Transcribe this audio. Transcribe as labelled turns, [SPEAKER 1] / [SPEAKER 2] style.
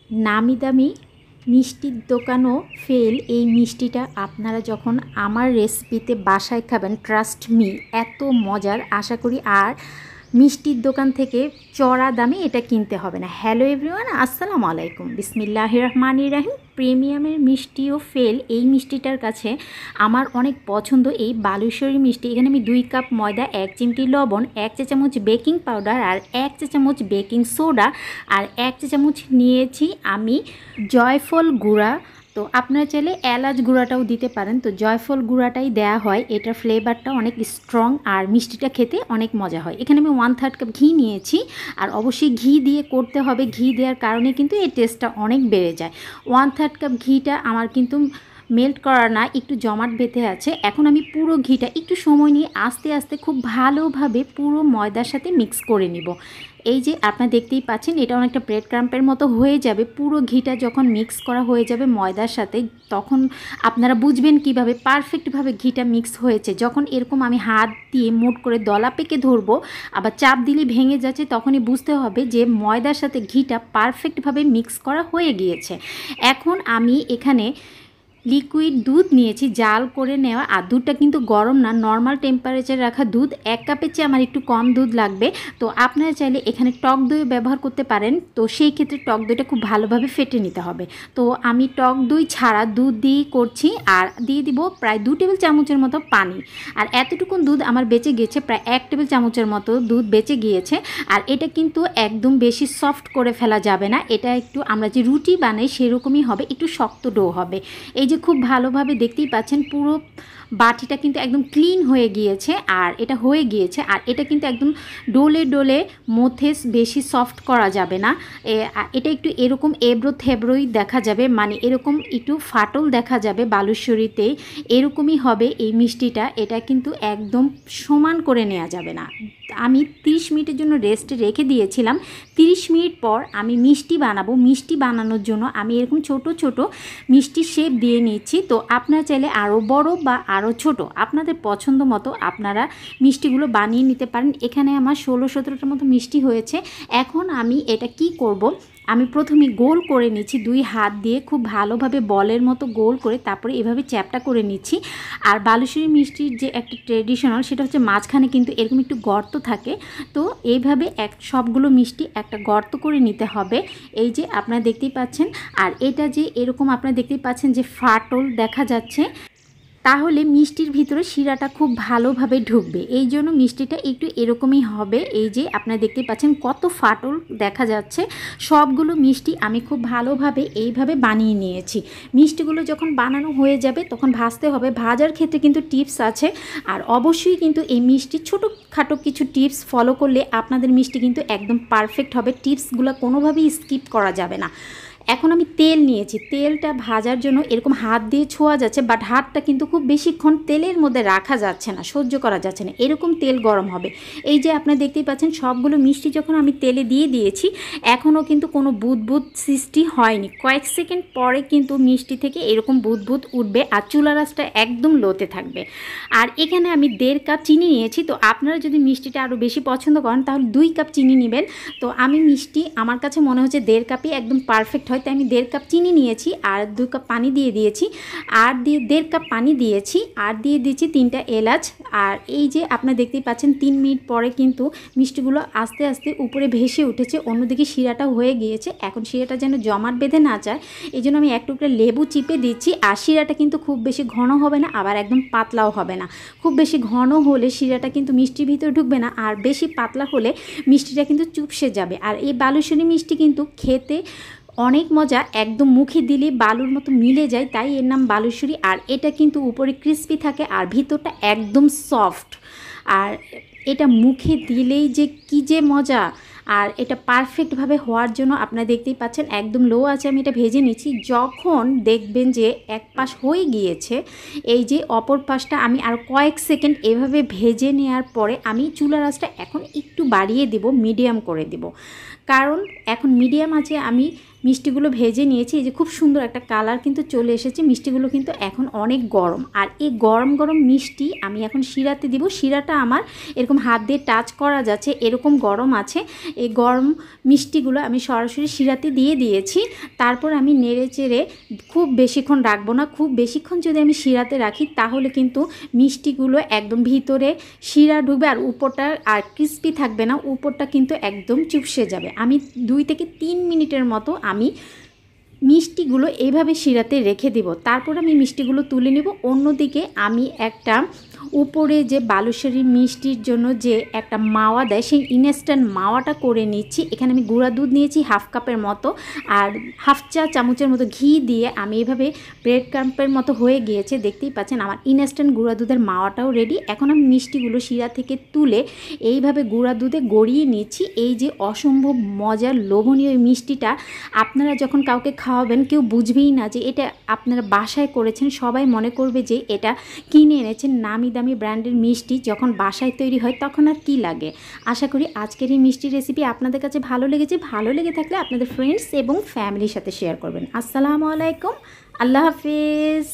[SPEAKER 1] নামি দামি মিষ্টির দোকানও ফেল এই মিষ্টিটা আপনারা যখন আমার রেসিপিতে বাসায় খাবেন, ট্রাস্ট মি, এত মজার। আশা করি আর মিষ্টির দোকান থেকে চড়া দামে এটা কিনতে হবে না। হ্যালো এভরিওয়ান, আসসালামু আলাইকুম, বিসমিল্লাহির রহমানির রহিম। প্রিমিয়ামের মিষ্টিও ফেল এই মিষ্টিটার কাছে আমার অনেক পছন্দ এই বালুচরী মিষ্টি। এখানে আমি 2 কাপ ময়দা, 1 চিমটি লবণ, 1 চা চামচ বেকিং পাউডার আর 1 চা চামচ বেকিং সোডা আর 1 চা চামচ নিয়েছি আমি জয়ফল গুঁড়া। তো আপনারা চাইলে এলাচ গুঁড়াটাও দিতে পারেন, তো জয়ফল গুঁড়াটাই দেয়া হয়, এটার ফ্লেভারটা অনেক স্ট্রং আর মিষ্টিটা খেতে অনেক মজা হয়। এখানে আমি 1/3 কাপ ঘি নিয়েছি, আর অবশ্যই ঘি দিয়ে করতে হবে, ঘি দেওয়ার কারণে কিন্তু এই টেস্টটা অনেক বেড়ে যায়। 1/3 কাপ ঘিটা আমার কিন্তু মেল্ট করা না, একটু জমাট বেঁধে আছে। এখন আমি পুরো ঘিটা একটু সময় নিয়ে আস্তে আস্তে খুব ভালোভাবে পুরো ময়দার সাথে মিক্স করে নিব। এই যে আপনারা দেখতেই পাচ্ছেন, এটা অনেকটা ব্রেড ক্রাম্পের মতো হয়ে যাবে। পুরো ঘিটা যখন মিক্স করা হয়ে যাবে ময়দার সাথে, তখন আপনারা বুঝবেন কিভাবে পারফেক্টভাবে ঘিটা মিক্স হয়েছে। যখন এরকম আমি হাত দিয়ে মোট করে দলা পেকে ধরবো, আবার চাপ দিলে ভেঙে যাচ্ছে, তখনই বুঝতে হবে যে ময়দার সাথে ঘিটা পারফেক্টভাবে মিক্স করা হয়ে গিয়েছে। এখন আমি এখানে লিকুইড দুধ নিয়েছি, জাল করে নেওয়া, আর দুধটা কিন্তু গরম না, নর্মাল টেম্পারেচারে রাখা দুধ। 1 কাপের চেয়ে আমার একটু কম দুধ লাগবে। তো আপনারা চাইলে এখানে টক দই ব্যবহার করতে পারেন, তো সেই ক্ষেত্রে টক দইটা খুব ভালোভাবে ফেটে নিতে হবে। তো আমি টক দই ছাড়া দুধ দিয়েই করছি, আর দিয়ে দিব প্রায় 2 টেবিল চামচের মতো পানি। আর এতটুকুন দুধ আমার বেঁচে গিয়েছে, প্রায় 1 টেবিল চামচের মতো দুধ বেঁচে গিয়েছে। আর এটা কিন্তু একদম বেশি সফট করে ফেলা যাবে না, এটা একটু আমরা যে রুটি বানাই সেরকমই হবে, একটু শক্ত ডো হবে। এই যে খুব ভালোভাবে দেখতেই পাচ্ছেন পুরো বাটিটা কিন্তু একদম ক্লিন হয়ে গিয়েছে, আর এটা হয়ে গিয়েছে। আর এটা কিন্তু একদম ডোলে ডোলে মধ্যে বেশি সফট করা যাবে না, এটা একটু এরকম এবড়ো থেবড়োই দেখা যাবে, মানে এরকম একটু ফাটল দেখা যাবে বালুচরীতে, এরকমই হবে এই মিষ্টিটা। এটা কিন্তু একদম সমান করে নেওয়া যাবে না। আমি 30 মিনিটের জন্য রেস্টে রেখে দিয়েছিলাম। 30 মিনিট পর আমি মিষ্টি বানাবো। মিষ্টি বানানোর জন্য আমি এরকম ছোট ছোট মিষ্টি শেপ দিয়ে নিচ্ছি। তো আপনারা চাইলে আরও বড় বা আরও ছোট, আপনাদের পছন্দ মতো আপনারা মিষ্টিগুলো বানিয়ে নিতে পারেন। এখানে আমার 16-17টার মতো মিষ্টি হয়েছে। এখন আমি এটা কি করব, আমি প্রথমে গোল করে নিচ্ছি 2 হাত দিয়ে, খুব ভালোভাবে বলের মতো গোল করে, তারপরে এভাবে চ্যাপটা করে নিচ্ছি। আর বালুচরী মিষ্টির যে একটা ট্রেডিশনাল, সেটা হচ্ছে মাঝখানে কিন্তু এরকম একটু গর্ত থাকে। তো এইভাবে সবগুলো মিষ্টি একটা গর্ত করে নিতে হবে। এই যে আপনারা দেখতেই পাচ্ছেন, আর এটা যে এরকম আপনারা দেখতেই পাচ্ছেন যে ফাটল দেখা যাচ্ছে, তাহলে মিষ্টির ভিতরে শিরাটা খুব ভালোভাবে ঢুকবে। এই জন্য মিষ্টিটা একটু এরকমই হবে। এই যে আপনারা দেখতে পাচ্ছেন কত ফাটল দেখা যাচ্ছে। সবগুলো মিষ্টি আমি খুব ভালোভাবে এইভাবে বানিয়ে নিয়েছি। মিষ্টিগুলো যখন বানানো হয়ে যাবে তখন ভাজতে হবে। ভাজার ক্ষেত্রে কিন্তু টিপস আছে, আর অবশ্যই কিন্তু এই মিষ্টি ছোটোখাটো কিছু টিপস ফলো করলে আপনাদের মিষ্টি কিন্তু একদম পারফেক্ট হবে। টিপসগুলো কোনোভাবেই স্কিপ করা যাবে না। এখন আমি তেল নিয়েছি, তেলটা ভাজার জন্য এরকম হাত দিয়ে ছোঁয়া যাচ্ছে, বাট হাতটা কিন্তু খুব বেশিক্ষণ তেলের মধ্যে রাখা যাচ্ছে না, সহ্য করা যাচ্ছে না, এরকম তেল গরম হবে। এই যে আপনারা দেখতেই পাচ্ছেন সবগুলো মিষ্টি যখন আমি তেলে দিয়ে দিয়েছি, এখনও কিন্তু কোনো বুদবুদ সৃষ্টি হয়নি। কয়েক সেকেন্ড পরে কিন্তু মিষ্টি থেকে এরকম বুদবুদ উঠবে, আর চুলার আঁচটা একদম লোতে থাকবে। আর এখানে আমি 1.5 কাপ চিনি নিয়েছি। তো আপনারা যদি মিষ্টিটা আরও বেশি পছন্দ করেন তাহলে 2 কাপ চিনি নেবেন। তো আমি মিষ্টি আমার কাছে মনে হচ্ছে 1.5 কাপই একদম পারফেক্ট হয়, তাই আমি 1.5 কাপ চিনি নিয়েছি, আর 2 কাপ পানি দিয়ে দিয়েছি, আর 1.5 কাপ পানি দিয়েছি, আর দিয়ে দিয়েছি 3টা এলাচ। আর এই যে আপনারা দেখতেই পাচ্ছেন 3 মিনিট পরে কিন্তু মিষ্টিগুলো আস্তে আস্তে উপরে ভেসে উঠেছে, অন্যদিকে শিরাটাও হয়ে গিয়েছে। এখন শিরাটা যেন জমাট বেঁধে না যায়, এই জন্য আমি 1 টুকরা লেবু চিপে দিচ্ছি। আর শিরাটা কিন্তু খুব বেশি ঘন হবে না, আবার একদম পাতলাও হবে না। খুব বেশি ঘন হলে শিরাটা কিন্তু মিষ্টির ভিতরে ঢুকবে না, আর বেশি পাতলা হলে মিষ্টিটা কিন্তু চুপসে যাবে। আর এই বালুচরী মিষ্টি কিন্তু খেতে অনেক মজা, একদম মুখে দিলে বালুর মতো মিলে যায়, তাই এর নাম বালুচরী। আর এটা কিন্তু উপরে ক্রিস্পি থাকে আর ভিতরটা একদম সফট, আর এটা মুখে দিলেই যে কী যে মজা। আর এটা পারফেক্টভাবে হওয়ার জন্য আপনারা দেখতেই পাচ্ছেন একদম লো আছে আমি এটা ভেজে নিচ্ছি। যখন দেখবেন যে এক পাশ হয়ে গিয়েছে, এই যে অপর পাশটা আমি আর কয়েক সেকেন্ড এভাবে ভেজে নেওয়ার পরে আমি চুলার আঁচটা এখন একটু বাড়িয়ে দেব, মিডিয়াম করে দেব। কারণ এখন মিডিয়াম আছে আমি মিষ্টিগুলো ভেজে নিয়েছি। এই যে খুব সুন্দর একটা কালার কিন্তু চলে এসেছে। মিষ্টিগুলো কিন্তু এখন অনেক গরম, আর এই গরম গরম মিষ্টি আমি এখন শিরাতে দিব। শিরাটা আমার এরকম হাত দিয়ে টাচ করা যাচ্ছে, এরকম গরম আছে। এই গরম মিষ্টিগুলো আমি সরাসরি শিরাতে দিয়ে দিয়েছি। তারপর আমি নেড়ে চেড়ে খুব বেশিক্ষণ রাখবো না। খুব বেশিক্ষণ যদি আমি শিরাতে রাখি তাহলে কিন্তু মিষ্টিগুলো একদম ভিতরে শিরা ঢুকবে আর উপরটা আর ক্রিস্পি থাকবে না, উপরটা কিন্তু একদম চুপসে যাবে। আমি 2 থেকে 3 মিনিটের মতো আমি মিষ্টিগুলো এইভাবে শিরাতে রেখে দেব। তারপর আমি মিষ্টিগুলো তুলে নেব। অন্যদিকে আমি একটা উপরে যে বালুশাহী মিষ্টির জন্য যে একটা মাওয়া দেয়, সেই ইনস্ট্যান্ট মাওয়াটা করে নিচ্ছি। এখানে আমি গুঁড়া দুধ নিয়েছি হাফ কাপের মতো, আর হাফ চা চামচের মতো ঘি দিয়ে আমি এভাবে ব্রেড ক্রাম্পের মতো হয়ে গিয়েছে, দেখতেই পাচ্ছেন। আমার ইনস্ট্যান্ট গুঁড়া দুধের মাওয়াটাও রেডি। এখন আমি মিষ্টিগুলো শিরা থেকে তুলে এইভাবে গুঁড়া দুধে গড়িয়ে নিচ্ছি। এই যে অসম্ভব মজার লোভনীয় এই মিষ্টিটা আপনারা যখন কাউকে খাওয়াবেন কেউ বুঝবেই না যে এটা আপনারা বাসায় করেছেন। সবাই মনে করবে যে এটা কিনে এনেছেন। নামি দামি ব্র্যান্ডের মিষ্টি যখন বাসায় তৈরি হয় তখন আর কি লাগে। আশা করি আজকের এই মিষ্টি রেসিপি আপনাদের কাছে ভালো লেগেছে। ভালো লেগে থাকলে আপনাদের ফ্রেন্ডস এবং ফ্যামিলির সাথে শেয়ার করবেন। আসসালামু আলাইকুম, আল্লাহ হাফিজ।